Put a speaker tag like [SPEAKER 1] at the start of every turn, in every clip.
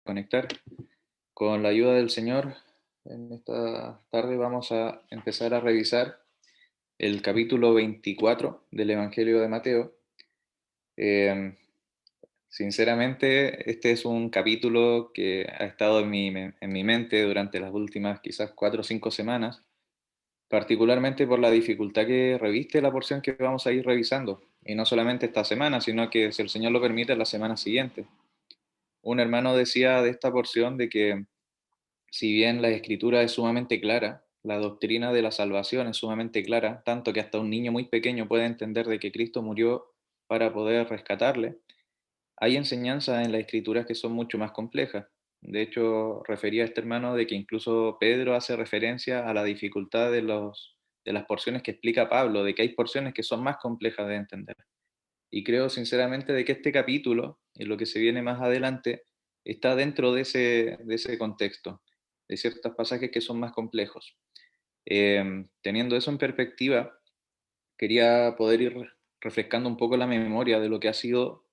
[SPEAKER 1] Conectar. Con la ayuda del Señor, en esta tarde vamos a empezar a revisar el capítulo 24 del Evangelio de Mateo. Eh, Sinceramente, este es un capítulo que ha estado en mi mente durante las últimas quizás 4 o 5 semanas, particularmente por la dificultad que reviste la porción que vamos a ir revisando. Y no solamente esta semana, sino que si el Señor lo permite, la semana siguiente. Un hermano decía de esta porción de que si bien la escritura es sumamente clara, la doctrina de la salvación es sumamente clara, tanto que hasta un niño muy pequeño puede entender de que Cristo murió para poder rescatarle, hay enseñanzas en las escrituras que son mucho más complejas. De hecho, refería a este hermano de que incluso Pedro hace referencia a la dificultad de las porciones que explica Pablo, de que hay porciones que son más complejas de entender. Y creo sinceramente de que este capítulo, y lo que se viene más adelante, está dentro de ese contexto, de ciertos pasajes que son más complejos. Teniendo eso en perspectiva, quería poder ir refrescando un poco la memoria de lo que ha sido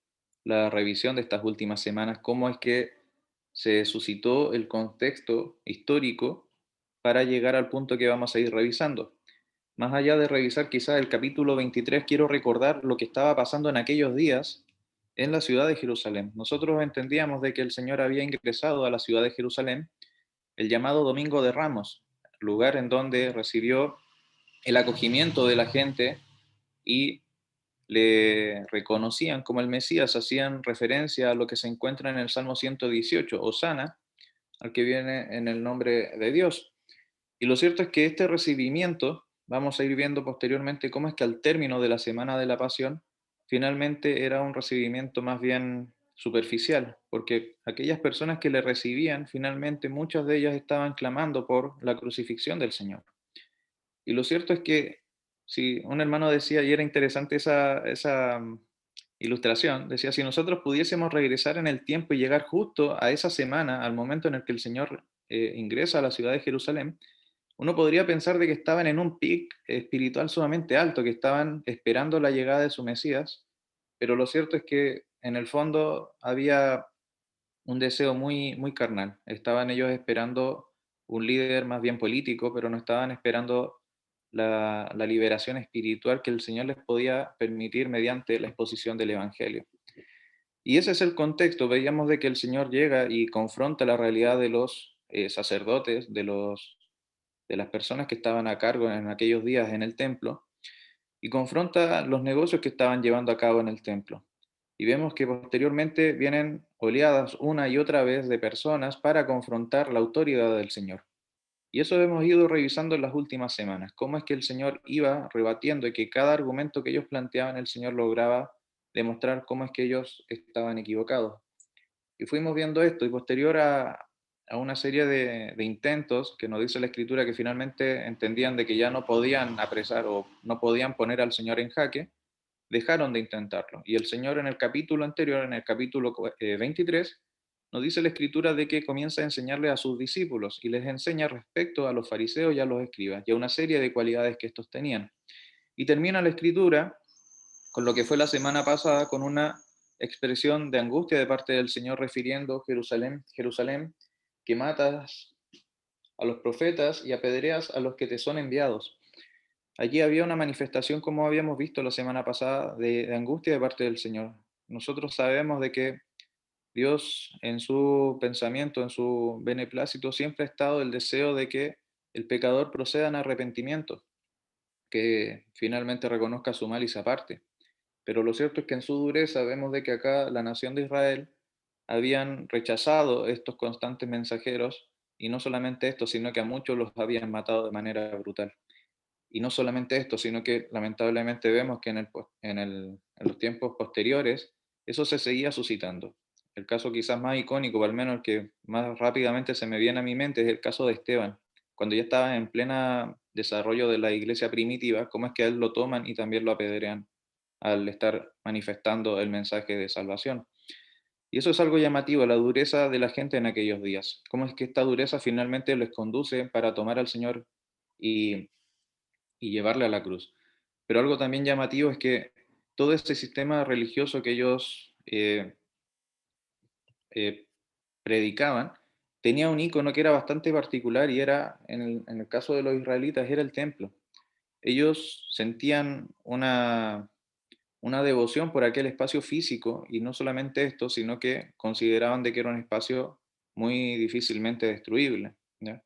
[SPEAKER 1] la revisión de estas últimas semanas, cómo es que se suscitó el contexto histórico para llegar al punto que vamos a ir revisando. Más allá de revisar quizás el capítulo 23, quiero recordar lo que estaba pasando en aquellos días en la ciudad de Jerusalén. Nosotros entendíamos de que el Señor había ingresado a la ciudad de Jerusalén el llamado Domingo de Ramos, lugar en donde recibió el acogimiento de la gente y le reconocían como el Mesías, hacían referencia a lo que se encuentra en el Salmo 118, Hosana, al que viene en el nombre de Dios. Y lo cierto es que este recibimiento, vamos a ir viendo posteriormente cómo es que al término de la Semana de la Pasión, finalmente era un recibimiento más bien superficial, porque aquellas personas que le recibían, finalmente muchas de ellas estaban clamando por la crucifixión del Señor. Y lo cierto es que, si un hermano decía, y era interesante esa ilustración, decía, si nosotros pudiésemos regresar en el tiempo y llegar justo a esa semana, al momento en el que el Señor ingresa a la ciudad de Jerusalén, uno podría pensar de que estaban en un pic espiritual sumamente alto, que estaban esperando la llegada de su Mesías, pero lo cierto es que en el fondo había un deseo muy, muy carnal. Estaban ellos esperando un líder más bien político, pero no estaban esperando la liberación espiritual que el Señor les podía permitir mediante la exposición del Evangelio. Y ese es el contexto. Veíamos de que el Señor llega y confronta la realidad de los sacerdotes, de las personas que estaban a cargo en aquellos días en el templo, y confronta los negocios que estaban llevando a cabo en el templo. Y vemos que posteriormente vienen oleadas una y otra vez de personas para confrontar la autoridad del Señor. Y eso hemos ido revisando en las últimas semanas, cómo es que el Señor iba rebatiendo y que cada argumento que ellos planteaban el Señor lograba demostrar cómo es que ellos estaban equivocados. Y fuimos viendo esto y posterior a una serie de intentos que nos dice la escritura que finalmente entendían de que ya no podían apresar o no podían poner al Señor en jaque, dejaron de intentarlo. Y el Señor en el capítulo anterior, en el capítulo 23, nos dice la escritura de que comienza a enseñarle a sus discípulos y les enseña respecto a los fariseos y a los escribas y a una serie de cualidades que estos tenían. Y termina la escritura con lo que fue la semana pasada, con una expresión de angustia de parte del Señor refiriendo Jerusalén, Jerusalén, que matas a los profetas y apedreas a los que te son enviados. Allí había una manifestación, como habíamos visto la semana pasada, de angustia de parte del Señor. Nosotros sabemos de que Dios en su pensamiento, en su beneplácito, siempre ha estado el deseo de que el pecador proceda en arrepentimiento, que finalmente reconozca su mal y se aparte. Pero lo cierto es que en su dureza vemos de que acá la nación de Israel habían rechazado estos constantes mensajeros y no solamente esto, sino que a muchos los habían matado de manera brutal. Y no solamente esto, sino que lamentablemente vemos que en los tiempos posteriores eso se seguía suscitando. El caso quizás más icónico, o al menos el que más rápidamente se me viene a mi mente, es el caso de Esteban, cuando ya estaba en plena desarrollo de la iglesia primitiva, cómo es que a él lo toman y también lo apedrean al estar manifestando el mensaje de salvación. Y eso es algo llamativo, la dureza de la gente en aquellos días. Cómo es que esta dureza finalmente les conduce para tomar al Señor y, y llevarle a la cruz. Pero algo también llamativo es que todo este sistema religioso que ellos eh, predicaban, tenía un icono que era bastante particular y era, en el caso de los israelitas, era el templo. Ellos sentían una devoción por aquel espacio físico y no solamente esto, sino que consideraban de que era un espacio muy difícilmente destruible, ¿ya?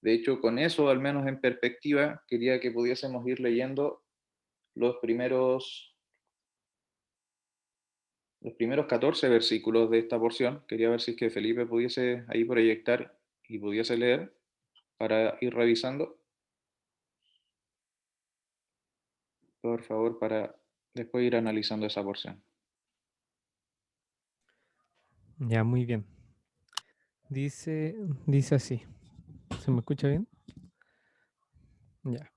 [SPEAKER 1] De hecho, con eso, al menos en perspectiva, quería que pudiésemos ir leyendo los primeros, los primeros 14 versículos de esta porción. Quería ver si es que Felipe pudiese ahí proyectar y pudiese leer para ir revisando, por favor, para después ir analizando esa porción.
[SPEAKER 2] Ya, muy bien. Dice, dice así. ¿Se me escucha bien? Ya.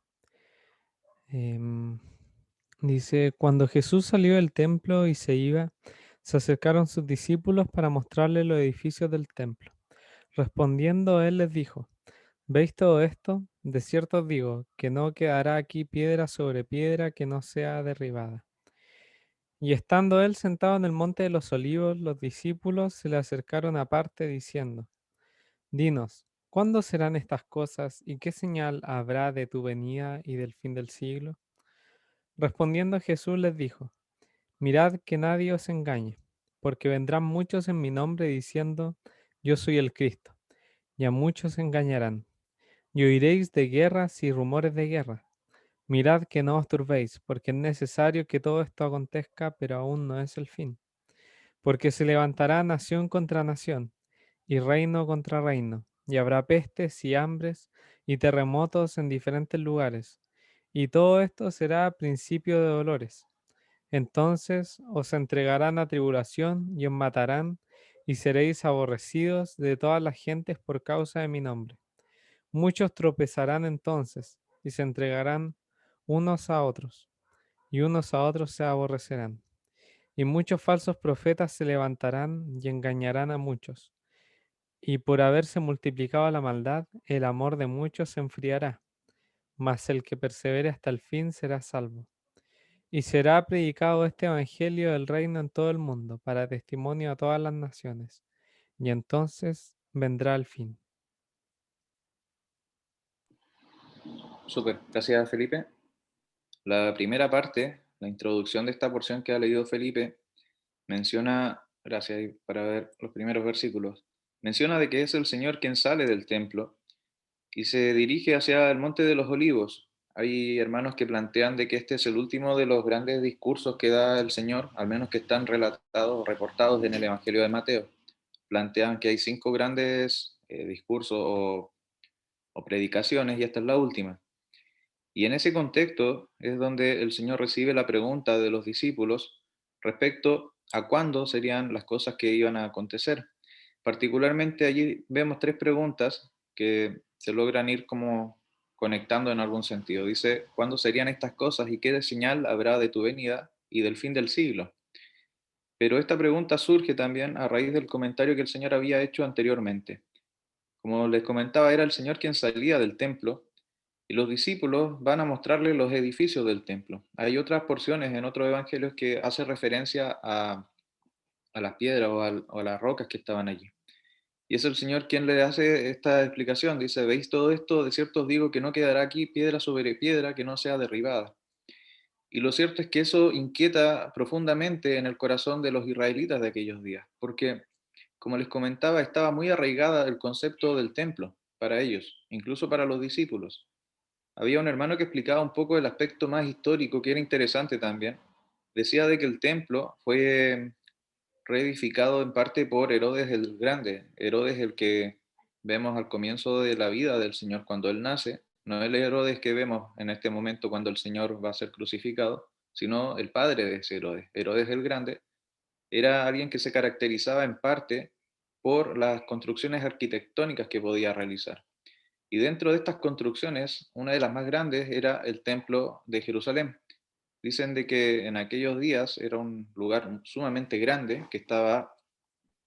[SPEAKER 2] Em, Dice, cuando Jesús salió del templo y se iba, se acercaron sus discípulos para mostrarle los edificios del templo. Respondiendo él les dijo, ¿veis todo esto? De cierto os digo, que no quedará aquí piedra sobre piedra que no sea derribada. Y estando él sentado en el monte de los olivos, los discípulos se le acercaron aparte diciendo, dinos, ¿cuándo serán estas cosas y qué señal habrá de tu venida y del fin del siglo? Respondiendo Jesús les dijo, mirad que nadie os engañe, porque vendrán muchos en mi nombre diciendo, yo soy el Cristo, y a muchos engañarán. Y oiréis de guerras y rumores de guerra. Mirad que no os turbéis, porque es necesario que todo esto acontezca, pero aún no es el fin. Porque se levantará nación contra nación, y reino contra reino, y habrá pestes y hambres y terremotos en diferentes lugares. Y todo esto será principio de dolores. Entonces os entregarán a tribulación y os matarán, y seréis aborrecidos de todas las gentes por causa de mi nombre. Muchos tropezarán entonces, y se entregarán unos a otros, y unos a otros se aborrecerán. Y muchos falsos profetas se levantarán y engañarán a muchos. Y por haberse multiplicado la maldad, el amor de muchos se enfriará, mas el que persevere hasta el fin será salvo. Y será predicado este evangelio del reino en todo el mundo, para testimonio a todas las naciones. Y entonces vendrá el fin.
[SPEAKER 1] Súper, gracias Felipe. La primera parte, la introducción de esta porción que ha leído Felipe, menciona, gracias para ver los primeros versículos, menciona de que es el Señor quien sale del templo y se dirige hacia el Monte de los Olivos. Hay hermanos que plantean de que este es el último de los grandes discursos que da el Señor, al menos que están relatados, reportados en el Evangelio de Mateo. Plantean que hay 5 grandes discursos o predicaciones y esta es la última. Y en ese contexto es donde el Señor recibe la pregunta de los discípulos respecto a cuándo serían las cosas que iban a acontecer. Particularmente allí vemos 3 preguntas que se logran ir como conectando en algún sentido. Dice, ¿cuándo serían estas cosas y qué señal habrá de tu venida y del fin del siglo? Pero esta pregunta surge también a raíz del comentario que el Señor había hecho anteriormente. Como les comentaba, era el Señor quien salía del templo y los discípulos van a mostrarle los edificios del templo. Hay otras porciones en otros evangelios que hace referencia a las piedras o a las rocas que estaban allí. Y es el Señor quien le hace esta explicación. Dice, ¿veis todo esto? De cierto os digo que no quedará aquí piedra sobre piedra que no sea derribada. Y lo cierto es que eso inquieta profundamente en el corazón de los israelitas de aquellos días, porque, como les comentaba, estaba muy arraigada el concepto del templo para ellos, incluso para los discípulos. Había un hermano que explicaba un poco el aspecto más histórico, que era interesante también. Decía de que el templo fue reedificado en parte por Herodes el Grande. Herodes el que vemos al comienzo de la vida del Señor cuando Él nace, no el Herodes que vemos en este momento cuando el Señor va a ser crucificado, sino el padre de ese Herodes. Herodes el Grande era alguien que se caracterizaba en parte por las construcciones arquitectónicas que podía realizar. Y dentro de estas construcciones, una de las más grandes era el Templo de Jerusalén. Dicen de que en aquellos días era un lugar sumamente grande que estaba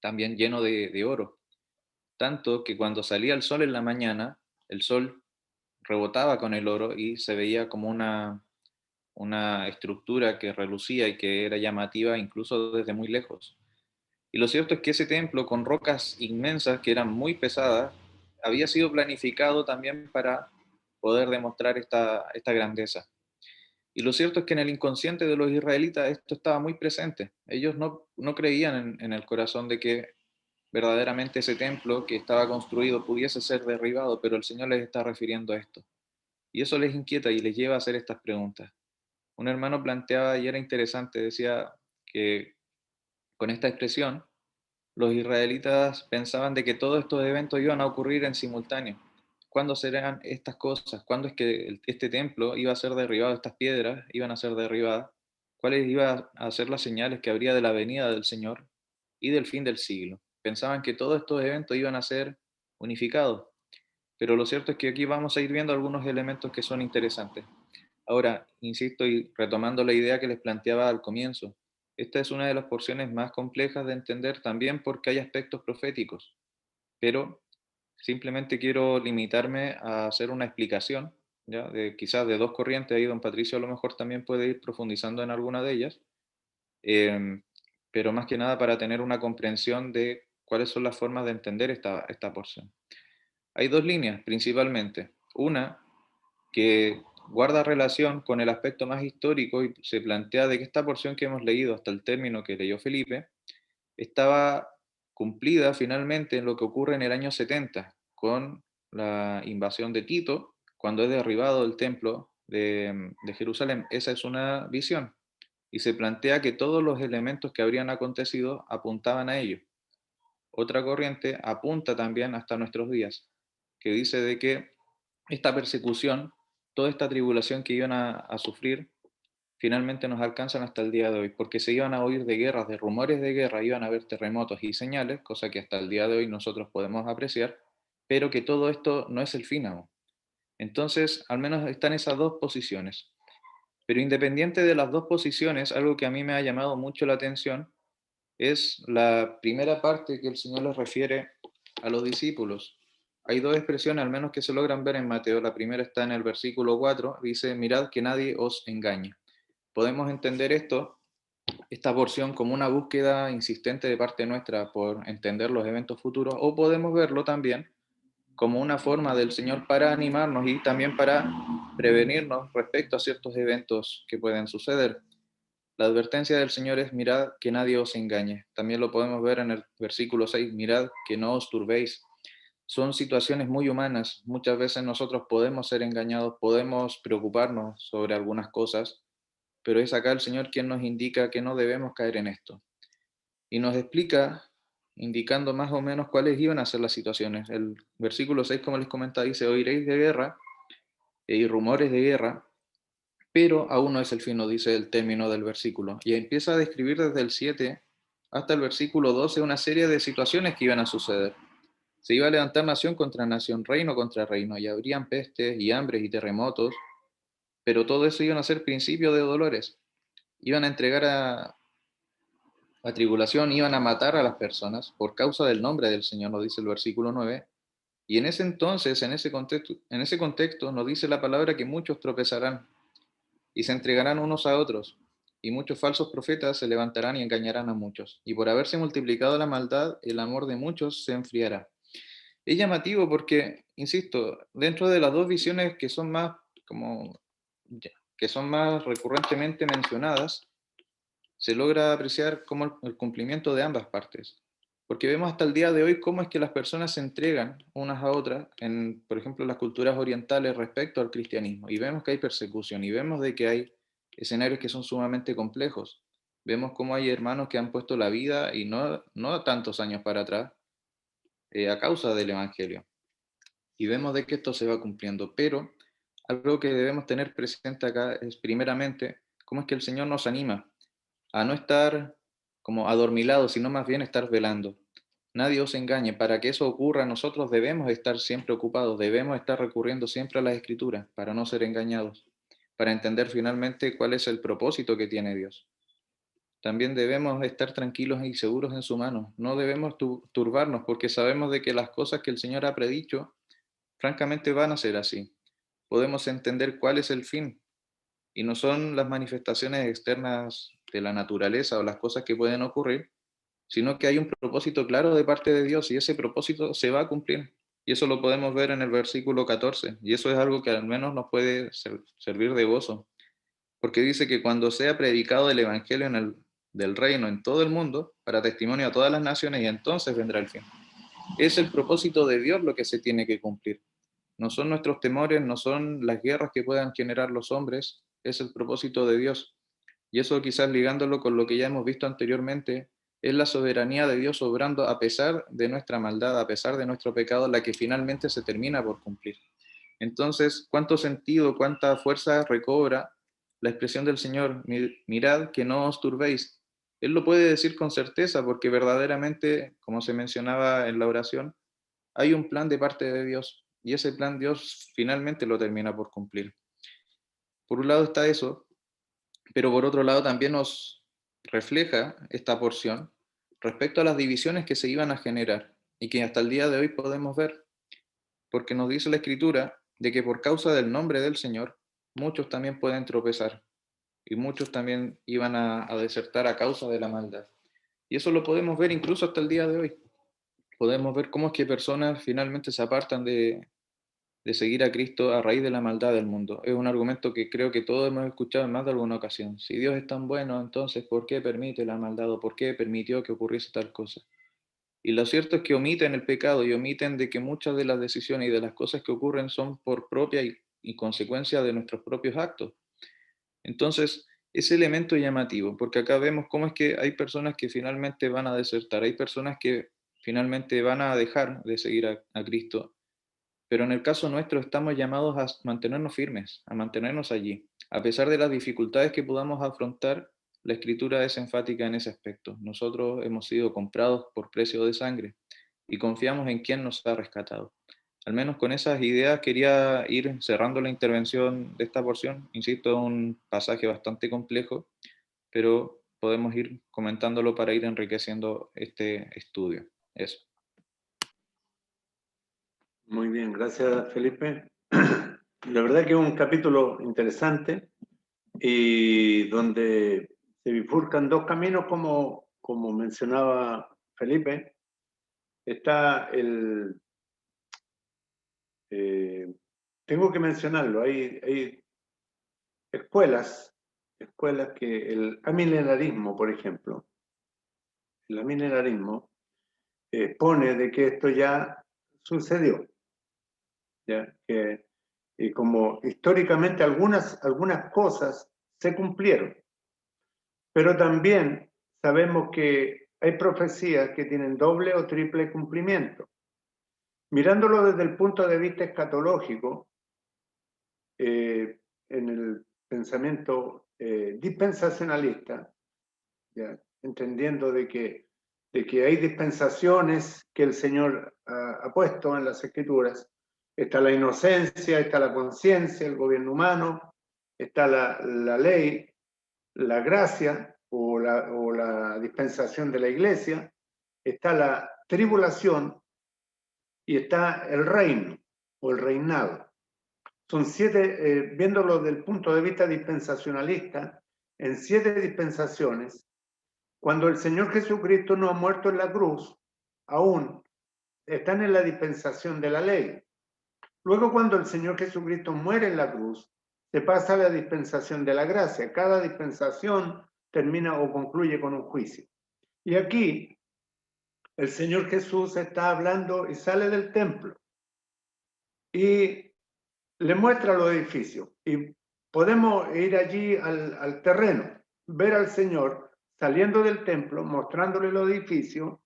[SPEAKER 1] también lleno de oro. Tanto que cuando salía el sol en la mañana, el sol rebotaba con el oro y se veía como una estructura que relucía y que era llamativa incluso desde muy lejos. Y lo cierto es que ese templo, con rocas inmensas que eran muy pesadas, había sido planificado también para poder demostrar esta grandeza. Y lo cierto es que en el inconsciente de los israelitas esto estaba muy presente. Ellos no creían en el corazón de que verdaderamente ese templo que estaba construido pudiese ser derribado, pero el Señor les está refiriendo a esto. Y eso les inquieta y les lleva a hacer estas preguntas. Un hermano planteaba, y era interesante, decía que con esta expresión, los israelitas pensaban de que todos estos eventos iban a ocurrir en simultáneo. ¿Cuándo serán estas cosas? ¿Cuándo es que este templo iba a ser derribado, estas piedras iban a ser derribadas? ¿Cuáles iban a ser las señales que habría de la venida del Señor y del fin del siglo? Pensaban que todos estos eventos iban a ser unificados, pero lo cierto es que aquí vamos a ir viendo algunos elementos que son interesantes. Ahora, insisto y retomando la idea que les planteaba al comienzo, esta es una de las porciones más complejas de entender también porque hay aspectos proféticos, pero simplemente quiero limitarme a hacer una explicación, ¿ya? Quizás de dos corrientes, ahí don Patricio a lo mejor también puede ir profundizando en alguna de ellas, eh, pero más que nada para tener una comprensión de cuáles son las formas de entender esta porción. Hay dos líneas principalmente. Una que guarda relación con el aspecto más histórico y se plantea de que esta porción que hemos leído hasta el término que leyó Felipe estaba cumplida finalmente en lo que ocurre en el año 70 con la invasión de Tito, cuando es derribado el templo de Jerusalén. Esa es una visión y se plantea que todos los elementos que habrían acontecido apuntaban a ello. Otra corriente apunta también hasta nuestros días, que dice de que esta persecución, toda esta tribulación que iban a sufrir, finalmente nos alcanzan hasta el día de hoy, porque se iban a oír de guerras, de rumores de guerra, iban a haber terremotos y señales, cosa que hasta el día de hoy nosotros podemos apreciar, pero que todo esto no es el fin aún. Entonces, al menos están esas dos posiciones. Pero independiente de las dos posiciones, algo que a mí me ha llamado mucho la atención es la primera parte que el Señor les refiere a los discípulos. Hay dos expresiones, al menos que se logran ver en Mateo. La primera está en el versículo 4, dice, mirad que nadie os engañe. Podemos entender esta porción como una búsqueda insistente de parte nuestra por entender los eventos futuros, o podemos verlo también como una forma del Señor para animarnos y también para prevenirnos respecto a ciertos eventos que pueden suceder. La advertencia del Señor es mirad que nadie os engañe. También lo podemos ver en el versículo 6, mirad que no os turbéis. Son situaciones muy humanas. Muchas veces nosotros podemos ser engañados, podemos preocuparnos sobre algunas cosas, pero es acá el Señor quien nos indica que no debemos caer en esto. Y nos explica, indicando más o menos cuáles iban a ser las situaciones. El versículo 6, como les comentaba, dice, oiréis de guerra y rumores de guerra, pero aún no es el fin, nos dice el término del versículo. Y empieza a describir desde el 7 hasta el versículo 12 una serie de situaciones que iban a suceder. Se iba a levantar nación contra nación, reino contra reino, y habrían pestes y hambres y terremotos, pero todo eso iban a ser principios de dolores. Iban a entregar a tribulación, iban a matar a las personas por causa del nombre del Señor, nos dice el versículo 9. Y en ese entonces, en ese contexto, nos dice la palabra que muchos tropezarán y se entregarán unos a otros, y muchos falsos profetas se levantarán y engañarán a muchos. Y por haberse multiplicado la maldad, el amor de muchos se enfriará. Es llamativo porque, insisto, dentro de las dos visiones que son más como que son más recurrentemente mencionadas, se logra apreciar como el cumplimiento de ambas partes. Porque vemos hasta el día de hoy cómo es que las personas se entregan unas a otras, en, por ejemplo, las culturas orientales respecto al cristianismo, y vemos que hay persecución, y vemos de que hay escenarios que son sumamente complejos. Vemos cómo hay hermanos que han puesto la vida, y no tantos años para atrás, a causa del Evangelio. Y vemos de que esto se va cumpliendo, pero algo que debemos tener presente acá es primeramente cómo es que el Señor nos anima a no estar como adormilados, sino más bien estar velando. Nadie os engañe. Para que eso ocurra, nosotros debemos estar siempre ocupados, debemos estar recurriendo siempre a las Escrituras para no ser engañados, para entender finalmente cuál es el propósito que tiene Dios. También debemos estar tranquilos y seguros en su mano. No debemos turbarnos porque sabemos de que las cosas que el Señor ha predicho, francamente van a ser así. Podemos entender cuál es el fin, y no son las manifestaciones externas de la naturaleza o las cosas que pueden ocurrir, sino que hay un propósito claro de parte de Dios y ese propósito se va a cumplir. Y eso lo podemos ver en el versículo 14, y eso es algo que al menos nos puede servir de gozo, porque dice que cuando sea predicado el Evangelio del reino en todo el mundo, para testimonio a todas las naciones, y entonces vendrá el fin. Es el propósito de Dios lo que se tiene que cumplir. No son nuestros temores, no son las guerras que puedan generar los hombres, es el propósito de Dios. Y eso quizás ligándolo con lo que ya hemos visto anteriormente, es la soberanía de Dios obrando a pesar de nuestra maldad, a pesar de nuestro pecado, la que finalmente se termina por cumplir. Entonces, ¿cuánto sentido, cuánta fuerza recobra la expresión del Señor? Mirad que no os turbéis. Él lo puede decir con certeza porque verdaderamente, como se mencionaba en la oración, hay un plan de parte de Dios y ese plan Dios finalmente lo termina por cumplir. Por un lado está eso, pero por otro lado también nos refleja esta porción respecto a las divisiones que se iban a generar y que hasta el día de hoy podemos ver, porque nos dice la Escritura de que por causa del nombre del Señor, muchos también pueden tropezar y muchos también iban a desertar a causa de la maldad. Y eso lo podemos ver incluso hasta el día de hoy. Podemos ver cómo es que personas finalmente se apartan de seguir a Cristo a raíz de la maldad del mundo. Es un argumento que creo que todos hemos escuchado en más de alguna ocasión. Si Dios es tan bueno, entonces ¿por qué permite la maldad o por qué permitió que ocurriese tal cosa? Y lo cierto es que omiten el pecado y omiten de que muchas de las decisiones y de las cosas que ocurren son por propia y consecuencia de nuestros propios actos. Entonces, ese elemento llamativo, porque acá vemos cómo es que hay personas que finalmente van a desertar, hay personas que finalmente van a dejar de seguir a Cristo, pero en el caso nuestro estamos llamados a mantenernos firmes, a mantenernos allí. A pesar de las dificultades que podamos afrontar, la Escritura es enfática en ese aspecto. Nosotros hemos sido comprados por precio de sangre y confiamos en quien nos ha rescatado. Al menos con esas ideas quería ir cerrando la intervención de esta porción. Insisto, es un pasaje bastante complejo, pero podemos ir comentándolo para ir enriqueciendo este estudio. Eso.
[SPEAKER 3] Muy bien, gracias Felipe. La verdad que es un capítulo interesante y donde se bifurcan dos caminos como mencionaba Felipe. Está tengo que mencionarlo, hay escuelas que el amilenarismo, por ejemplo, el amilenarismo pone de que esto ya sucedió, ¿ya? Y como históricamente algunas cosas se cumplieron, pero también sabemos que hay profecías que tienen doble o triple cumplimiento. Mirándolo desde el punto de vista escatológico, en el pensamiento dispensacionalista, ¿ya? Entendiendo de que hay dispensaciones que el Señor ha puesto en las Escrituras. Está la inocencia, está la conciencia, el gobierno humano, está la ley, la gracia o la dispensación de la iglesia, está la tribulación y está el reino o el reinado. Son 7, viéndolo desde el punto de vista dispensacionalista, en 7 dispensaciones, cuando el Señor Jesucristo no ha muerto en la cruz, aún están en la dispensación de la ley. Luego, cuando el Señor Jesucristo muere en la cruz, se pasa a la dispensación de la gracia. Cada dispensación termina o concluye con un juicio. Y aquí el Señor Jesús está hablando y sale del templo y le muestra los edificios. Y podemos ir allí al terreno, ver al Señor saliendo del templo, mostrándole los edificios,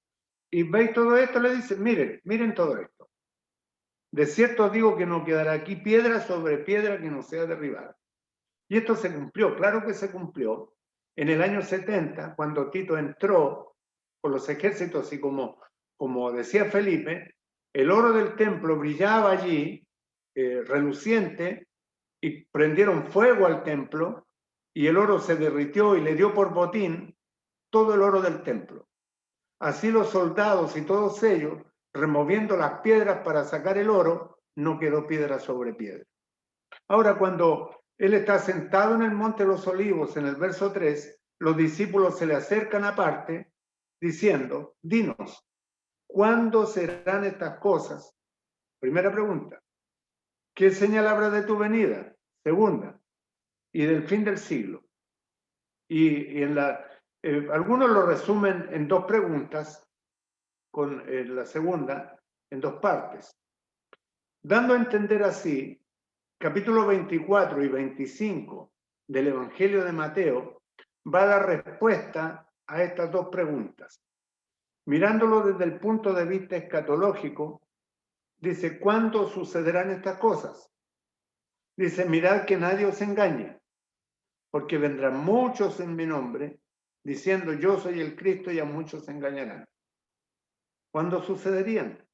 [SPEAKER 3] y veis todo esto, le dice, miren todo esto. De cierto os digo que no quedará aquí piedra sobre piedra que no sea derribada. Y esto se cumplió, claro que se cumplió. En el año 70, cuando Tito entró con los ejércitos y como decía Felipe, el oro del templo brillaba allí, reluciente, y prendieron fuego al templo, y el oro se derritió y le dio por botín todo el oro del templo. Así los soldados y todos ellos, removiendo las piedras para sacar el oro, no quedó piedra sobre piedra. Ahora, cuando él está sentado en el monte de los olivos, en el verso 3, los discípulos se le acercan aparte diciendo, dinos, ¿cuándo serán estas cosas? Primera pregunta. ¿Qué señal habrá de tu venida? Segunda. Y del fin del siglo. Y algunos lo resumen en dos preguntas, con la segunda en dos partes. Dando a entender así, capítulo 24 y 25 del Evangelio de Mateo va a dar respuesta a estas dos preguntas. Mirándolo desde el punto de vista escatológico, dice, ¿cuándo sucederán estas cosas? Dice, mirad que nadie os engañe, porque vendrán muchos en mi nombre, diciendo, yo soy el Cristo, y a muchos engañarán. ¿Cuándo sucederían?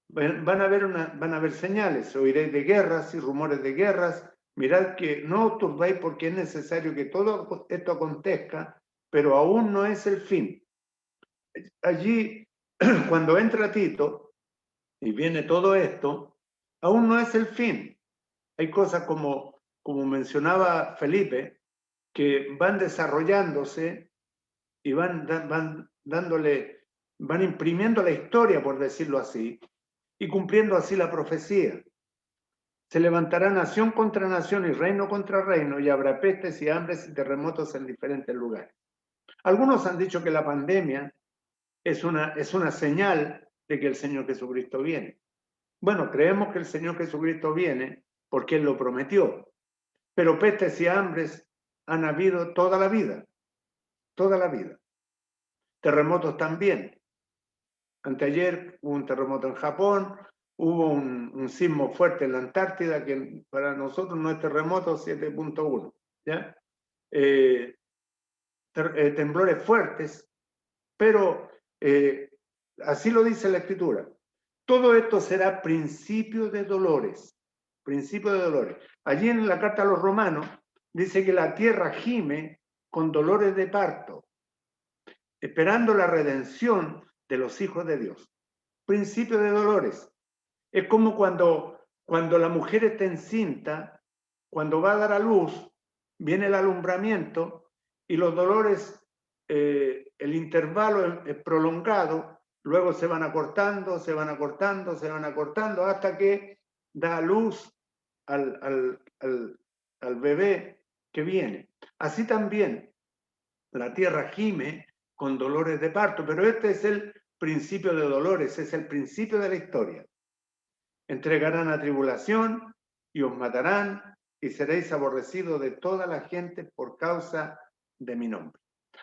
[SPEAKER 3] Van a haber señales, oiréis de guerras y rumores de guerras. Mirad que no os turbéis, porque es necesario que todo esto acontezca, pero aún no es el fin. Allí, cuando entra Tito y viene todo esto, aún no es el fin. Hay cosas como mencionaba Felipe, que van desarrollándose y van imprimiendo la historia, por decirlo así, y cumpliendo así la profecía. Se levantará nación contra nación y reino contra reino, y habrá pestes y hambres y terremotos en diferentes lugares. Algunos han dicho que la pandemia es una señal de que el Señor Jesucristo viene. Bueno, creemos que el Señor Jesucristo viene porque Él lo prometió, pero pestes y hambres han habido toda la vida, toda la vida. Terremotos también. Anteayer hubo un terremoto en Japón, hubo un sismo fuerte en la Antártida, que para nosotros no es terremoto, 7.1, ¿ya? Temblores fuertes, pero así lo dice la Escritura. Todo esto será principio de dolores, principio de dolores. Allí en la carta a los Romanos dice que la tierra gime con dolores de parto, esperando la redención de los hijos de Dios. Principio de dolores. Es como cuando la mujer está encinta, cuando va a dar a luz, viene el alumbramiento y los dolores, el intervalo es prolongado, luego se van acortando, se van acortando, se van acortando, hasta que da a luz al bebé que viene. Así también la tierra gime con dolores de parto, pero este es el principio de dolores, es el principio de la historia. Entregarán a tribulación y os matarán, y seréis aborrecidos de toda la gente por causa de mi nombre.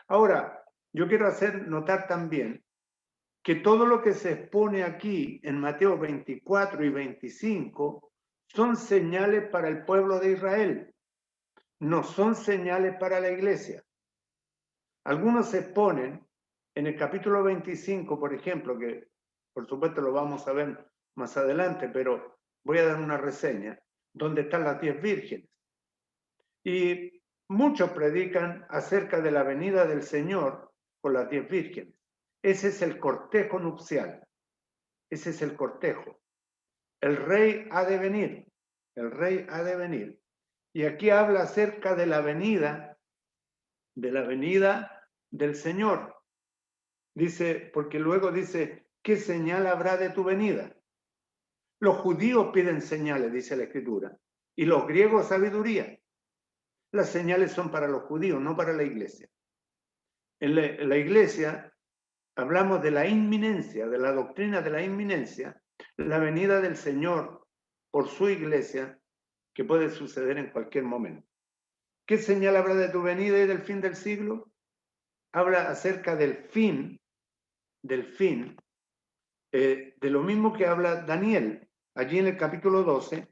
[SPEAKER 3] Ahora, yo quiero hacer notar también que todo lo que se expone aquí en Mateo 24 y 25 son señales para el pueblo de Israel, no son señales para la iglesia. Algunos se exponen en el capítulo 25, por ejemplo, que por supuesto lo vamos a ver más adelante, pero voy a dar una reseña, donde están las 10 vírgenes. Y muchos predican acerca de la venida del Señor con las 10 vírgenes. Ese es el cortejo nupcial. Ese es el cortejo. El rey ha de venir. El rey ha de venir. Y aquí habla acerca de la venida del Señor. Dice, porque luego dice, ¿qué señal habrá de tu venida? Los judíos piden señales, dice la Escritura, y los griegos sabiduría. Las señales son para los judíos, no para la iglesia. En la iglesia hablamos de la inminencia, de la doctrina de la inminencia, la venida del Señor por su iglesia, que puede suceder en cualquier momento. ¿Qué señal habrá de tu venida y del fin del siglo? Habla acerca del fin, de lo mismo que habla Daniel. Allí en el capítulo 12,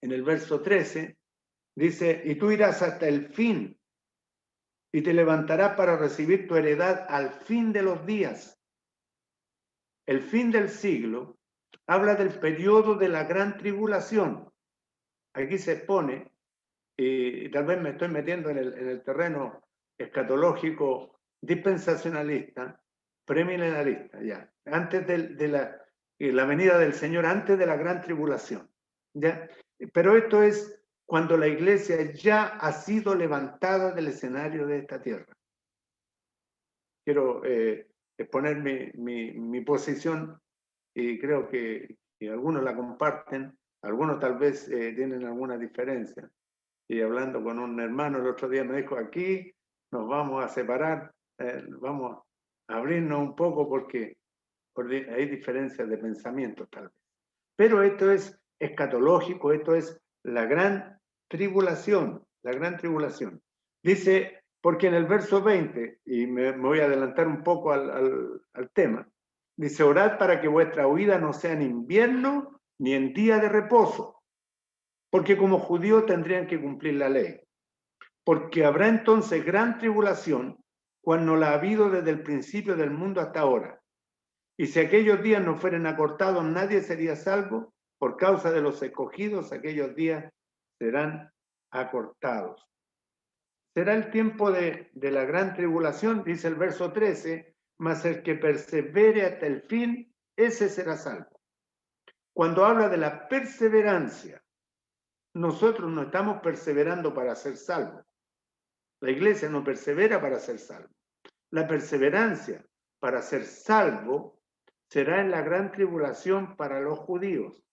[SPEAKER 3] en el verso 13, dice, y tú irás hasta el fin y te levantarás para recibir tu heredad al fin de los días. El fin del siglo habla del periodo de la gran tribulación. Aquí se expone, y tal vez me estoy metiendo en el terreno escatológico dispensacionalista, premilenarista, ya, antes de la venida del Señor, antes de la gran tribulación, ya. Pero esto es cuando la iglesia ya ha sido levantada del escenario de esta tierra. quiero exponer mi posición y creo que algunos la comparten, algunos tal vez tienen alguna diferencia. Y hablando con un hermano el otro día me dijo, aquí nos vamos a separar, vamos a abrirnos un poco porque hay diferencias de pensamiento tal vez. Pero esto es escatológico, esto es la gran tribulación, la gran tribulación. Dice, porque en el verso 20, y me voy a adelantar un poco al tema, dice, orad para que vuestra huida no sea en invierno ni en día de reposo, porque como judíos tendrían que cumplir la ley. Porque habrá entonces gran tribulación, cual no la ha habido desde el principio del mundo hasta ahora. Y si aquellos días no fueren acortados, nadie sería salvo. Por causa de los escogidos, aquellos días serán acortados. Será el tiempo de la gran tribulación, dice el verso 13, mas el que persevere hasta el fin, ese será salvo. Cuando habla de la perseverancia, nosotros no estamos perseverando para ser salvos. La iglesia no persevera para ser salvo. La perseverancia para ser salvo será en la gran tribulación para los judíos.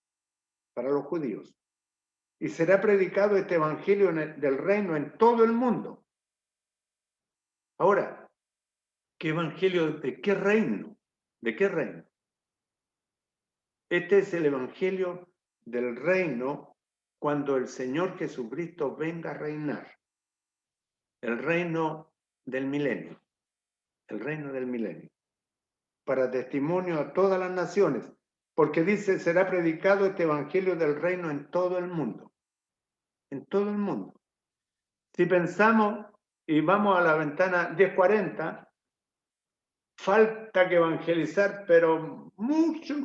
[SPEAKER 3] Y será predicado este evangelio del reino en todo el mundo. Ahora, ¿qué evangelio de qué reino? ¿De qué reino? Este es el evangelio del reino cuando el Señor Jesucristo venga a reinar. El reino del milenio. El reino del milenio. Para testimonio a todas las naciones, porque dice, será predicado este evangelio del reino en todo el mundo. En todo el mundo. Si pensamos y vamos a la ventana 1040, falta que evangelizar, pero mucho.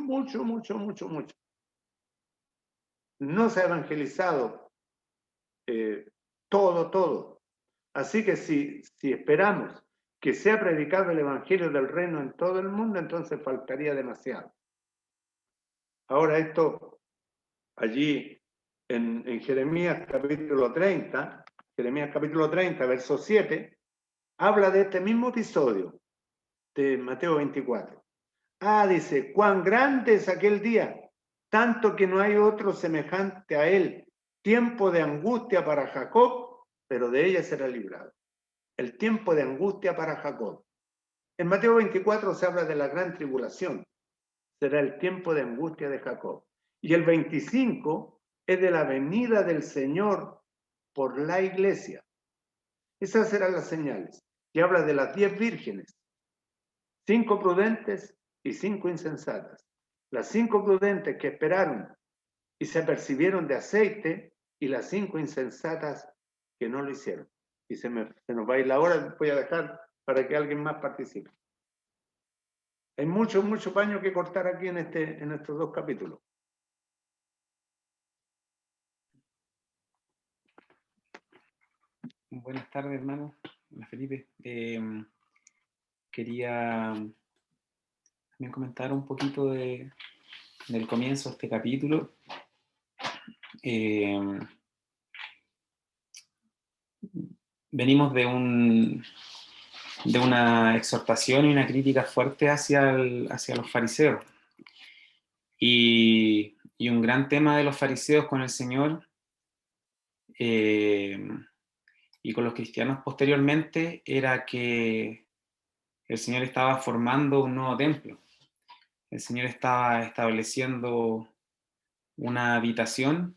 [SPEAKER 3] No se ha evangelizado todo. Así que si esperamos que sea predicado el evangelio del reino en todo el mundo, entonces faltaría demasiado. Ahora esto, allí en Jeremías capítulo 30, verso 7, habla de este mismo episodio de Mateo 24. Dice, cuán grande es aquel día, tanto que no hay otro semejante a él. Tiempo de angustia para Jacob, pero de ella será librado. El tiempo de angustia para Jacob. En Mateo 24 se habla de la gran tribulación. Será el tiempo de angustia de Jacob. Y el 25 es de la venida del Señor por la iglesia. Esas serán las señales. Y habla de las 10 vírgenes. 5 prudentes y 5 insensatas. Las 5 prudentes que esperaron y se apercibieron de aceite, y las 5 insensatas que no lo hicieron. Y se nos va a ir la hora, voy a dejar para que alguien más participe. Hay mucho paño que cortar aquí en estos dos capítulos.
[SPEAKER 4] Buenas tardes, hermano. Hola, Felipe. Quería también comentar un poquito del comienzo de este capítulo. Venimos de una exhortación y una crítica fuerte hacia los fariseos. Y un gran tema de los fariseos con el Señor y con los cristianos posteriormente era que el Señor estaba formando un nuevo templo. El Señor estaba estableciendo una habitación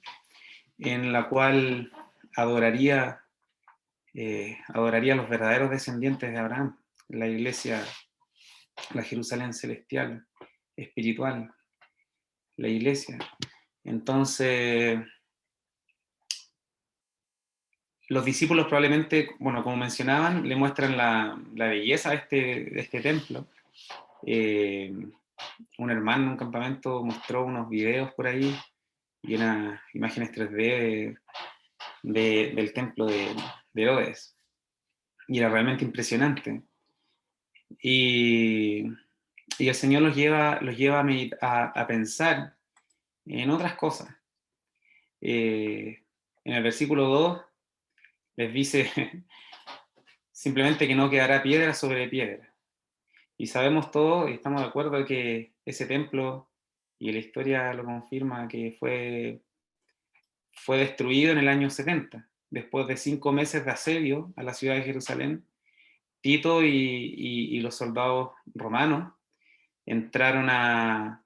[SPEAKER 4] en la cual adoraría a los verdaderos descendientes de Abraham, la iglesia, la Jerusalén celestial, espiritual, la iglesia. Entonces, los discípulos probablemente, bueno, como mencionaban, le muestran la belleza de este templo. Un hermano en un campamento mostró unos videos por ahí y unas imágenes 3D del templo de Herodes. Y era realmente impresionante. Y el Señor los lleva a pensar en otras cosas. En el versículo 2 les dice simplemente que no quedará piedra sobre piedra. Y sabemos todos, y estamos de acuerdo que ese templo, y la historia lo confirma, que fue destruido en el año 70, después de 5 meses de asedio a la ciudad de Jerusalén. Tito y los soldados romanos entraron a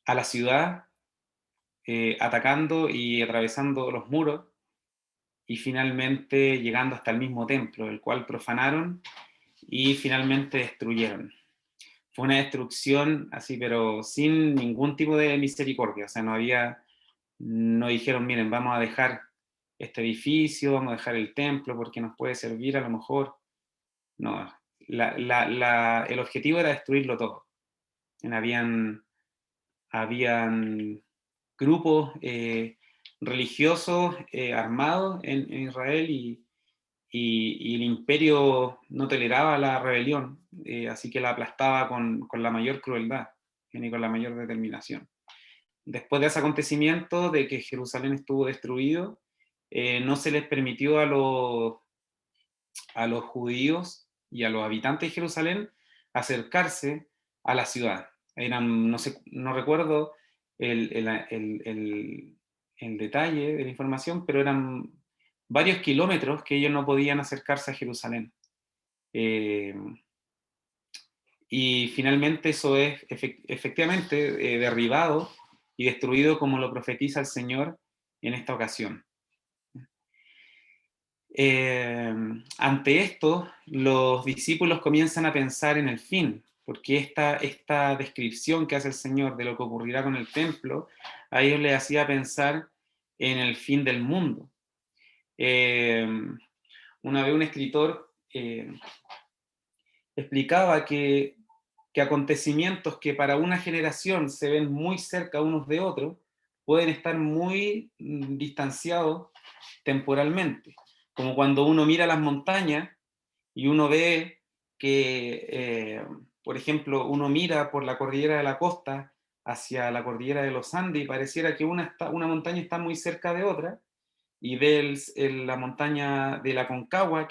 [SPEAKER 4] la ciudad, atacando y atravesando los muros, y finalmente llegando hasta el mismo templo, el cual profanaron y finalmente destruyeron. Fue una destrucción así, pero sin ningún tipo de misericordia. O sea, no dijeron, miren, vamos a dejar este edificio, vamos a dejar el templo porque nos puede servir a lo mejor. No, el objetivo era destruirlo todo. Habían grupos religiosos armados en Israel, y el imperio no toleraba la rebelión, así que la aplastaba con la mayor crueldad y con la mayor determinación. Después de ese acontecimiento de que Jerusalén estuvo destruido, no se les permitió a los judíos y a los habitantes de Jerusalén acercarse a la ciudad. Eran, no sé, no recuerdo el detalle de la información, pero eran varios kilómetros que ellos no podían acercarse a Jerusalén. Y finalmente eso es efectivamente derribado y destruido como lo profetiza el Señor en esta ocasión. Ante esto, los discípulos comienzan a pensar en el fin, porque esta descripción que hace el Señor de lo que ocurrirá con el templo, a ellos les hacía pensar en el fin del mundo. Una vez un escritor explicaba que acontecimientos que para una generación se ven muy cerca unos de otros, pueden estar muy distanciados temporalmente. Como cuando uno mira las montañas y uno ve que, por ejemplo, uno mira por la cordillera de la costa hacia la cordillera de los Andes y pareciera que una montaña está muy cerca de otra, y ve la montaña de la Concagua,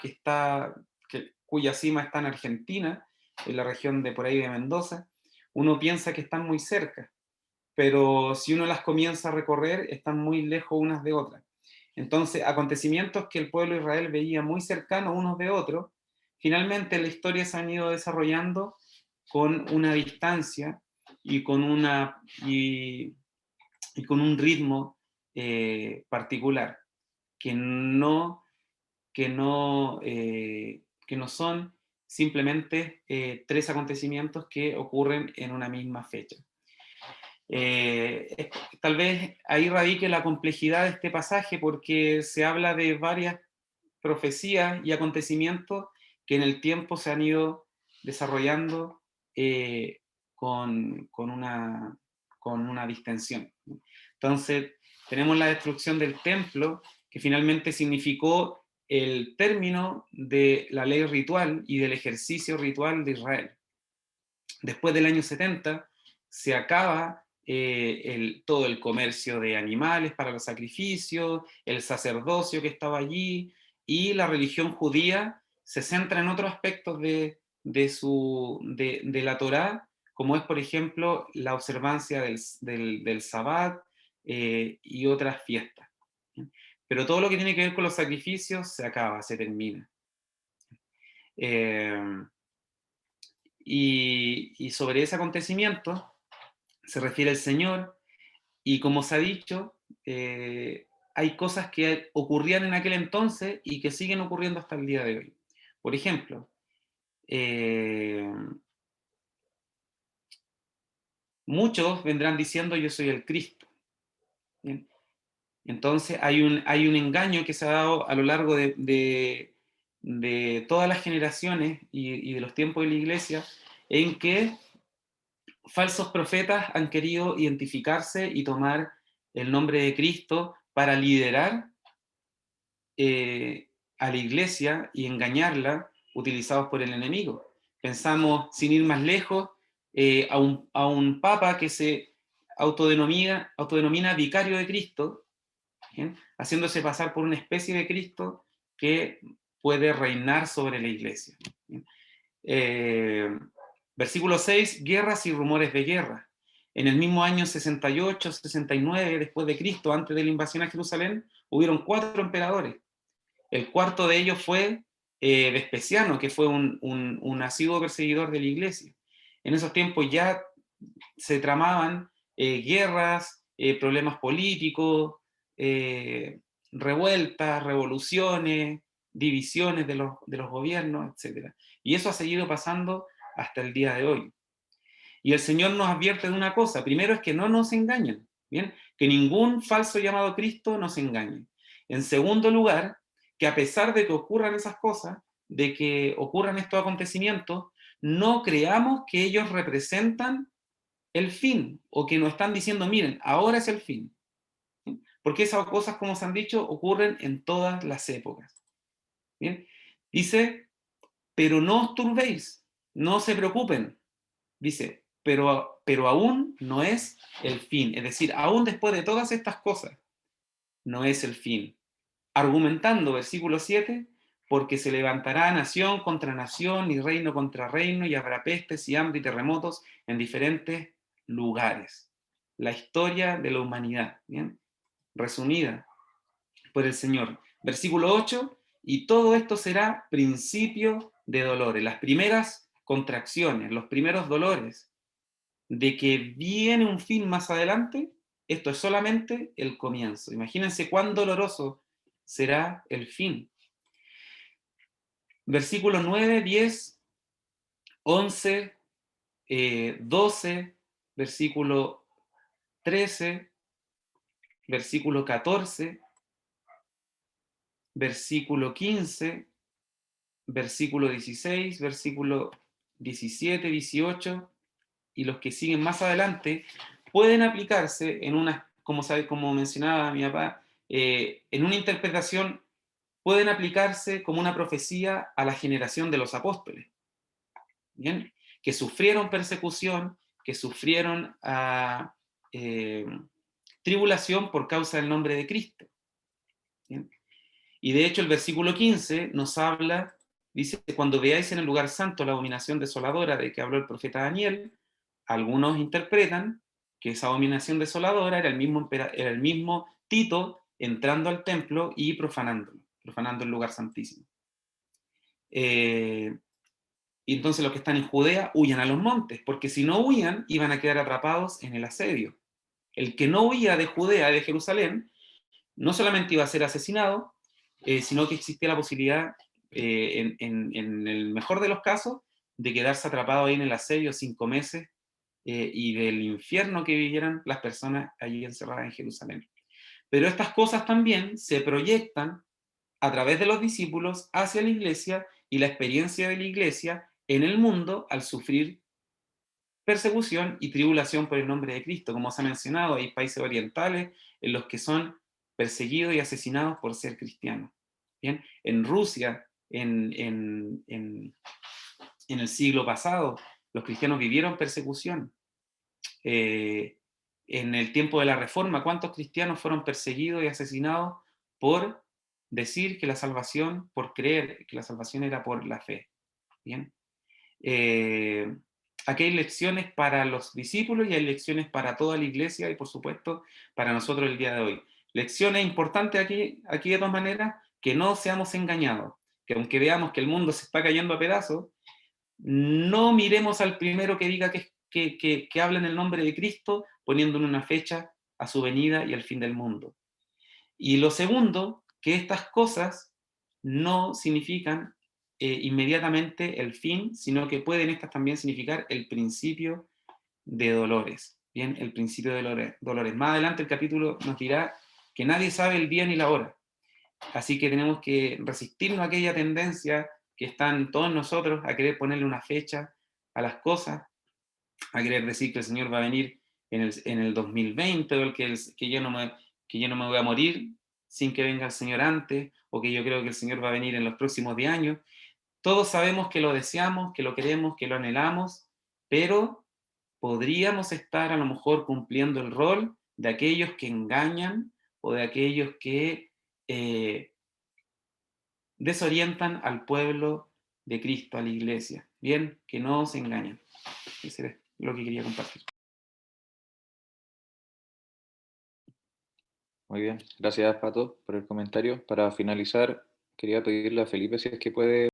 [SPEAKER 4] cuya cima está en Argentina, en la región de por ahí de Mendoza. Uno piensa que están muy cerca, pero si uno las comienza a recorrer, están muy lejos unas de otras. Entonces, acontecimientos que el pueblo de Israel veía muy cercanos unos de otros, finalmente la historia se han ido desarrollando con una distancia y con un ritmo particular, que no son simplemente 3 acontecimientos que ocurren en una misma fecha. Tal vez ahí radique la complejidad de este pasaje, porque se habla de varias profecías y acontecimientos que en el tiempo se han ido desarrollando con una distensión. Entonces, tenemos la destrucción del templo, que finalmente significó el término de la ley ritual y del ejercicio ritual de Israel. Después del año 70 se acaba todo el comercio de animales para los sacrificios, el sacerdocio que estaba allí, y la religión judía se centra en otros aspectos de la Torá, como es, por ejemplo, la observancia del Sabbat y otras fiestas. Pero todo lo que tiene que ver con los sacrificios se acaba, se termina. Y sobre ese acontecimiento se refiere el Señor, y como se ha dicho, hay cosas que ocurrían en aquel entonces y que siguen ocurriendo hasta el día de hoy. Por ejemplo, muchos vendrán diciendo: yo soy el Cristo. ¿Bien? Entonces hay un engaño que se ha dado a lo largo de todas las generaciones y de los tiempos de la Iglesia, en que falsos profetas han querido identificarse y tomar el nombre de Cristo para liderar a la Iglesia y engañarla, utilizados por el enemigo. Pensamos, sin ir más lejos, a un papa que se autodenomina vicario de Cristo, ¿bien?, haciéndose pasar por una especie de Cristo que puede reinar sobre la Iglesia. Versículo 6, guerras y rumores de guerra. En el mismo año 68, 69 después de Cristo, antes de la invasión a Jerusalén, hubieron 4 emperadores. El cuarto de ellos fue Vespasiano, que fue un asiduo perseguidor de la iglesia. En esos tiempos ya se tramaban guerras, problemas políticos, revueltas, revoluciones, divisiones de los gobiernos, etc. Y eso ha seguido pasando hasta el día de hoy. Y el Señor nos advierte de una cosa. Primero es que no nos engañen, ¿bien? Que ningún falso llamado Cristo nos engañe. En segundo lugar, que a pesar de que ocurran esas cosas, de que ocurran estos acontecimientos, no creamos que ellos representan el fin, o que nos están diciendo, miren, ahora es el fin. Porque esas cosas, como se han dicho, ocurren en todas las épocas. ¿Bien? Dice, pero no os turbéis, no se preocupen. Dice, pero aún no es el fin. Es decir, aún después de todas estas cosas, no es el fin. Argumentando, versículo 7, porque se levantará nación contra nación y reino contra reino y habrá pestes y hambre y terremotos en diferentes lugares. La historia de la humanidad, ¿bien? Resumida por el Señor. Versículo 8, y todo esto será principio de dolores. Las primeras contracciones, los primeros dolores de que viene un fin más adelante, esto es solamente el comienzo. Imagínense cuán doloroso será el fin. Versículos 9, 10, 11, 12, versículo 13, versículo 14, versículo 15, versículo 16, versículo 17, 18, y los que siguen más adelante, pueden aplicarse en una, como mencionaba mi papá, en una interpretación, pueden aplicarse como una profecía a la generación de los apóstoles, ¿bien? Que sufrieron persecución, que sufrieron tribulación por causa del nombre de Cristo, ¿bien? Y de hecho el versículo 15 nos habla, dice, cuando veáis en el lugar santo la abominación desoladora de que habló el profeta Daniel, algunos interpretan que esa abominación desoladora era el mismo Tito entrando al templo y profanando el lugar santísimo. Y entonces los que están en Judea huyan a los montes, porque si no huían iban a quedar atrapados en el asedio. El que no huía de Judea, de Jerusalén, no solamente iba a ser asesinado, sino que existía la posibilidad, en el mejor de los casos, de quedarse atrapado ahí en el asedio 5 meses, y del infierno que vivieran las personas allí encerradas en Jerusalén. Pero estas cosas también se proyectan a través de los discípulos hacia la iglesia y la experiencia de la iglesia en el mundo al sufrir persecución y tribulación por el nombre de Cristo. Como se ha mencionado, hay países orientales en los que son perseguidos y asesinados por ser cristianos. ¿Bien? En Rusia, en el siglo pasado, los cristianos vivieron persecución. En el tiempo de la Reforma, ¿cuántos cristianos fueron perseguidos y asesinados por decir que la salvación, por creer que la salvación era por la fe? ¿Bien? Aquí hay lecciones para los discípulos y hay lecciones para toda la iglesia y por supuesto para nosotros el día de hoy. Lecciones importantes aquí de todas maneras, que no seamos engañados, que aunque veamos que el mundo se está cayendo a pedazos, no miremos al primero que diga que habla en el nombre de Cristo, poniéndole una fecha a su venida y al fin del mundo. Y lo segundo, que estas cosas no significan inmediatamente el fin, sino que pueden estas también significar el principio de dolores. Bien, el principio de dolores. Más adelante el capítulo nos dirá que nadie sabe el día ni la hora. Así que tenemos que resistirnos a aquella tendencia que está en todos nosotros a querer ponerle una fecha a las cosas, a querer decir que el Señor va a venir en el 2020, o que yo no me voy a morir sin que venga el Señor antes, o que yo creo que el Señor va a venir en los próximos 10 años. Todos sabemos que lo deseamos, que lo queremos, que lo anhelamos, pero podríamos estar a lo mejor cumpliendo el rol de aquellos que engañan o de aquellos que desorientan al pueblo de Cristo, a la iglesia. bien, que no se engañen. Eso es lo que quería compartir.
[SPEAKER 1] Muy bien, gracias Pato por el comentario. Para finalizar, quería pedirle a Felipe si es que puede